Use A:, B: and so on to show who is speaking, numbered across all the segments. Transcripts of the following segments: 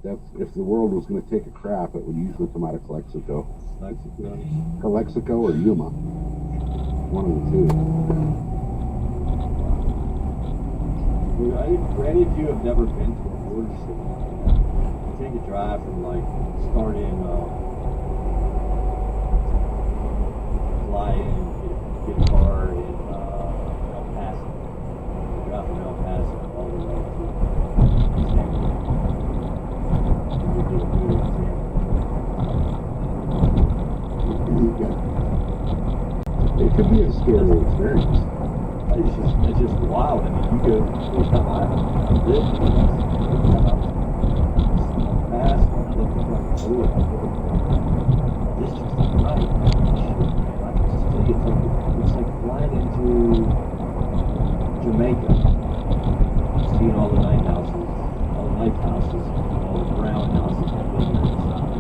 A: That's if the world was going to take a crap, it would usually come out of Calexico. Calexico or Yuma. One of the two.
B: For any of you who have never been to a border city, take a drive from like starting fly in, get a car in El Paso, drive from El Paso all the way to San
A: It could be a scary experience.
B: It's just wild. I mean, you go first time I lived fast, and I looked like this just ain't right. I can just tell you, it's like flying into Jamaica, seeing all the night houses, all the brown houses that live there inside.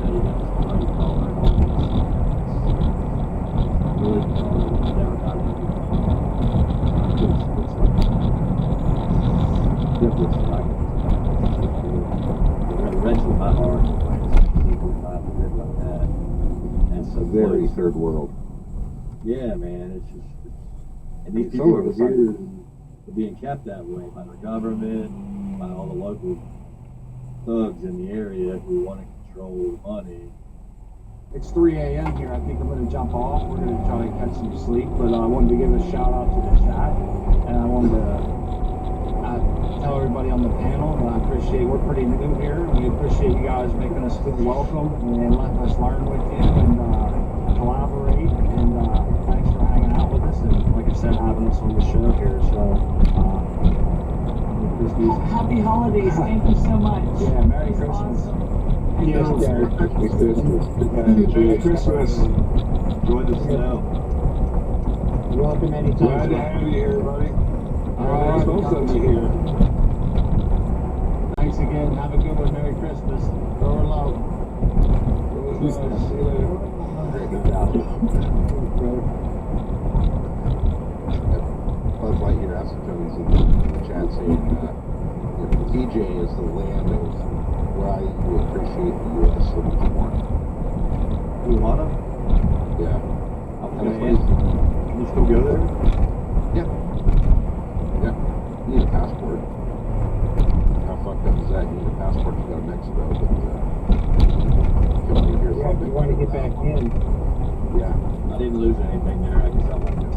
B: You got this party color and all this. Really never got into it. Wrenching my heart.
A: It's a very third world.
B: Yeah, man. It's just, and these people are here being kept that way by the government, by all the local thugs in the area who want to control the money.
C: It's 3 a.m. here. I think I'm going to jump off. We're going to try to catch some sleep, but I wanted to give a shout out to the chat, and I wanted to tell everybody on the panel that I appreciate. We're pretty new here, and we appreciate you guys making us feel welcome and letting us learn with you and collaborate. And thanks for hanging out with us, and like I said, having us on the show here. So,
D: happy holidays! Thank you so much.
C: Yeah, Merry Christmas.
D: Yes,
A: Merry Christmas.
C: Merry Christmas.
B: Enjoy the snow.
C: You're welcome anytime.
E: Glad to have you here, buddy. It's supposed to be here.
C: Thanks again. Have a good one. Merry Christmas. Go low.
E: See you later.
A: Buzz Lightyear Acetones in the chat saying TJ is the land of why you appreciate the U.S. so much more.
B: Tijuana?
A: Yeah.
B: Okay. Can you still go there?
A: Yeah. Yeah. You need a passport. How fucked up is that? You need a passport to go to Mexico, but coming here
C: Yeah, if you want to get back in.
A: Yeah.
B: I didn't lose anything there. I guess I might go.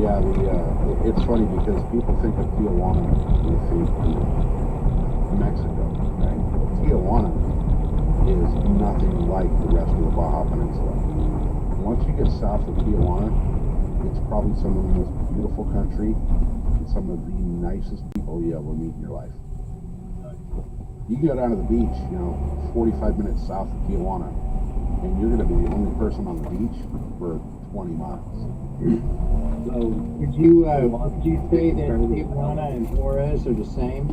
A: Yeah, it's funny because people think of Tijuana and they think Mexico, right? Tijuana is nothing like the rest of the Baja Peninsula. Once you get south of Tijuana, it's probably some of the most beautiful country and some of the nicest people you ever meet in your life. You can go down to the beach, 45 minutes south of Tijuana, and you're going to be the only person on the beach for 20 miles.
C: So, would you say that Tijuana and Juarez are the same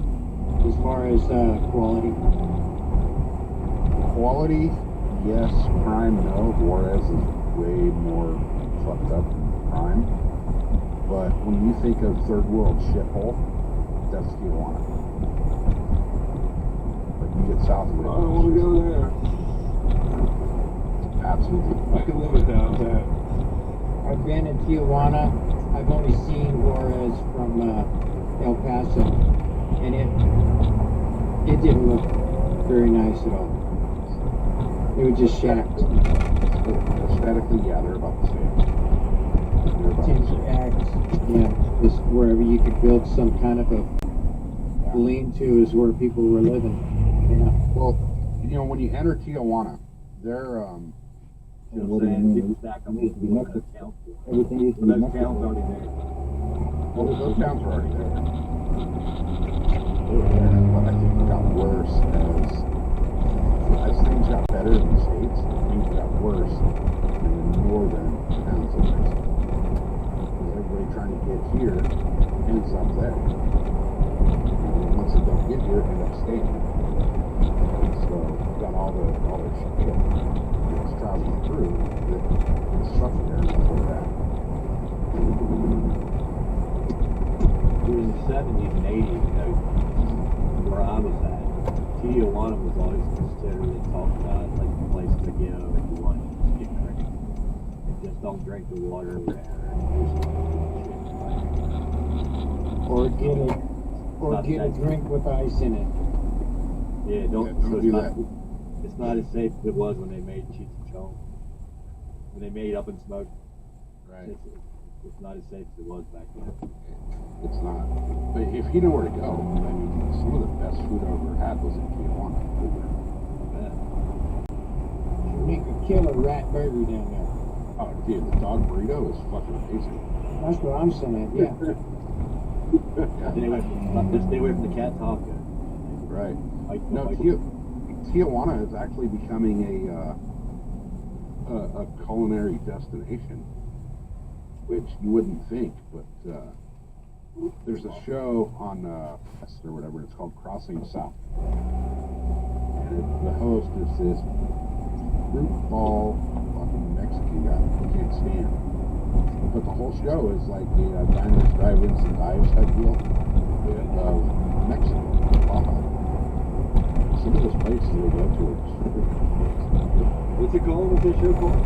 C: as far as quality?
A: Quality, yes. Crime, no. Juarez is way more fucked up than crime. But when you think of third world shithole, that's Tijuana. But you get south of it.
E: I don't want to go there.
A: Absolutely.
E: I can live it downtown.
C: I've been in Tijuana. I've only seen Juarez from El Paso, and it didn't look very nice at all. It was just shacks.
A: Aesthetically, yeah, they're about the same.
C: Tin shacks, just wherever you could build some kind of a lean-to is where people were living. Yeah.
A: Well, when you enter Tijuana, they're
C: Everything used to be Mexico.
B: Those towns already there.
A: Well, those towns are already there. But I think it got worse as things got better in the States, things got worse in the northern towns of Mexico. Because everybody trying to get here ends up there. And once they don't get here, end up staying. So you got all the shit that's traveling through that is stuck there before that.
B: During the 70s and 80s, Tijuana was always considered and talked about as like the place to go if you want to get married. And just don't drink the water there.
C: Or get a drink with ice in it.
B: Yeah, don't
A: Don't do that.
B: It's not as safe as it was when they made Cheech and Chong. When they made Up and Smoke,
A: Right.
B: it's not as safe as it was back then.
A: It's not. But if you know where to go, I mean, some of the best food I ever had was in Tijuana.
C: Make a killer rat burger down there.
A: Oh, dude, the dog burrito is fucking amazing.
C: That's what I'm saying. Yeah.
B: Just stay away from the cat taco.
A: Right. No,
B: Like,
A: Tijuana is actually becoming a culinary destination, which you wouldn't think, but there's a show on or whatever it's called, Crossing South. And the host is this fruit-ball fucking Mexican guy you can't stand. But the whole show is like the diners, drive-ins, and dives type deal of Mexico, Baja. Some of those places they go to are
B: what's it called? What's this show called?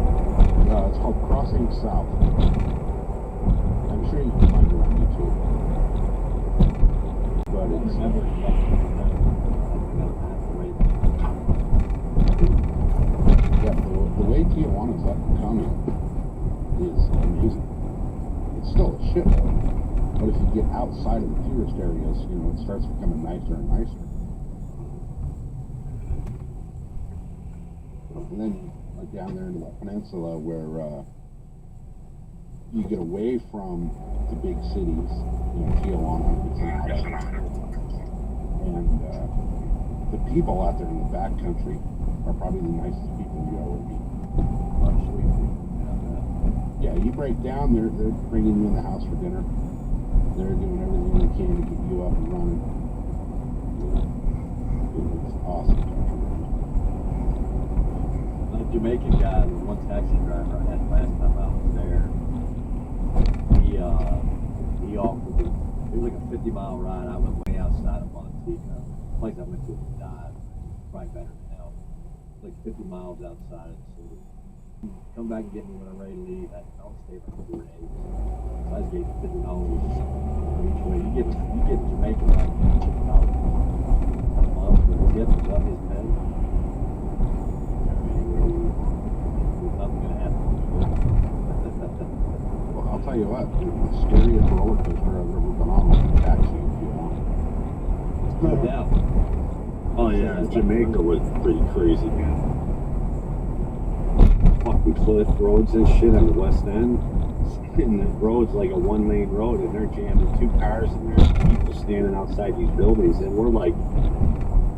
A: it's called Crossing South. I'm sure you can find it on YouTube. But it's the way Tijuana's up and coming is amazing. It's still a shithole, but if you get outside of the tourist areas, it starts becoming nicer and nicer. And then down there into the peninsula where you get away from the big cities, Tijuana, it's an outlet. And the people out there in the backcountry are probably the nicest people you ever meet. Yeah, you break down, they're bringing you in the house for dinner. They're doing everything they can to get you up and running. It's awesome country.
B: A Jamaican guy, the one taxi driver I had last time I was there, he offered me, it was like a 50-mile ride. I went way outside of Montego. The place I went to was dive, probably better than hell. Like 50 miles outside of the city. Come back and get me when I'm ready to leave. I'll stay for 4 days. So I just gave him $50 each way. You get Jamaican like $50 a month for a tip is what his pay.
A: Well, I'll tell you what, the scariest roller coaster I've ever been on was a taxi in Tijuana.
B: No doubt.
F: Oh yeah, Jamaica was pretty crazy, man. Fucking cliff roads and shit on the west end. And the road's like a one-lane road, and they're jamming 2 cars, and there's people standing outside these buildings, and we're like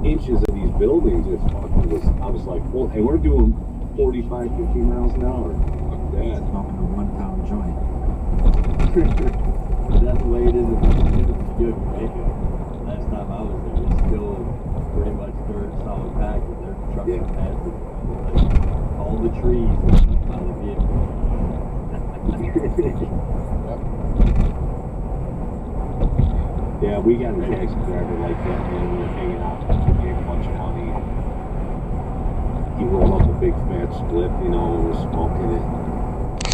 F: inches of these buildings. It's fucking I was like, well, hey, we're doing 45, 50 miles an hour. Fuck that.
C: Smoking a 1 pound joint.
B: That's the way it is in Jamaica. Last time I was there, it's still pretty much dirt, solid packed, and their trucks are passing. Like, all the trees out of the vehicle.
F: Yeah, we got a taxi driver like that, man. We were hanging out, we gave a bunch of money. He rolled up a big fat split, and we're smoking it.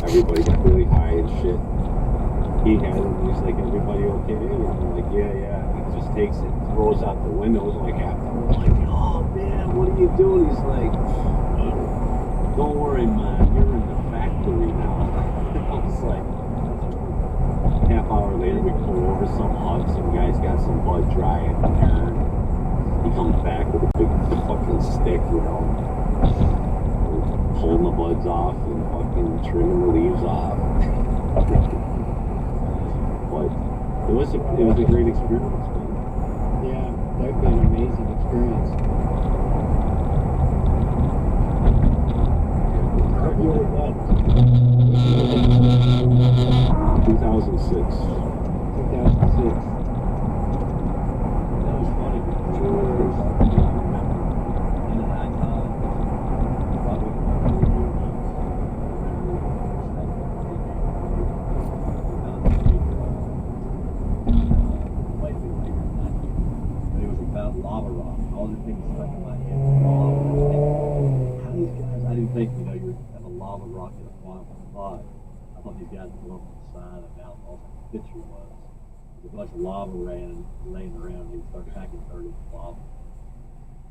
F: Everybody got really high and shit. He had it, and he's like, everybody okay? And I'm like, yeah. He just takes it, throws out the windows like after. We're like, oh man, what are you doing? He's like, don't worry, man, you're in the factory now. I was like, half hour later, we pull over some hut, some guy's got some bud dry in there. He comes back with a big fucking stick, pulling the buds off and fucking trimming the leaves off. But it was a great experience, man.
C: Yeah, that'd be an amazing experience. What year was that?
F: 2006.
C: 2006.
B: That was funny because we were in the high tide. But it was about about lava rock, and all the things stuck in my head. Lava rock. How these guys? I didn't think you have a lava rock in a spot. I thought these guys were up on the side of Mount All the picture was. There's a bunch of lava laying around, and they start packing 30 lava.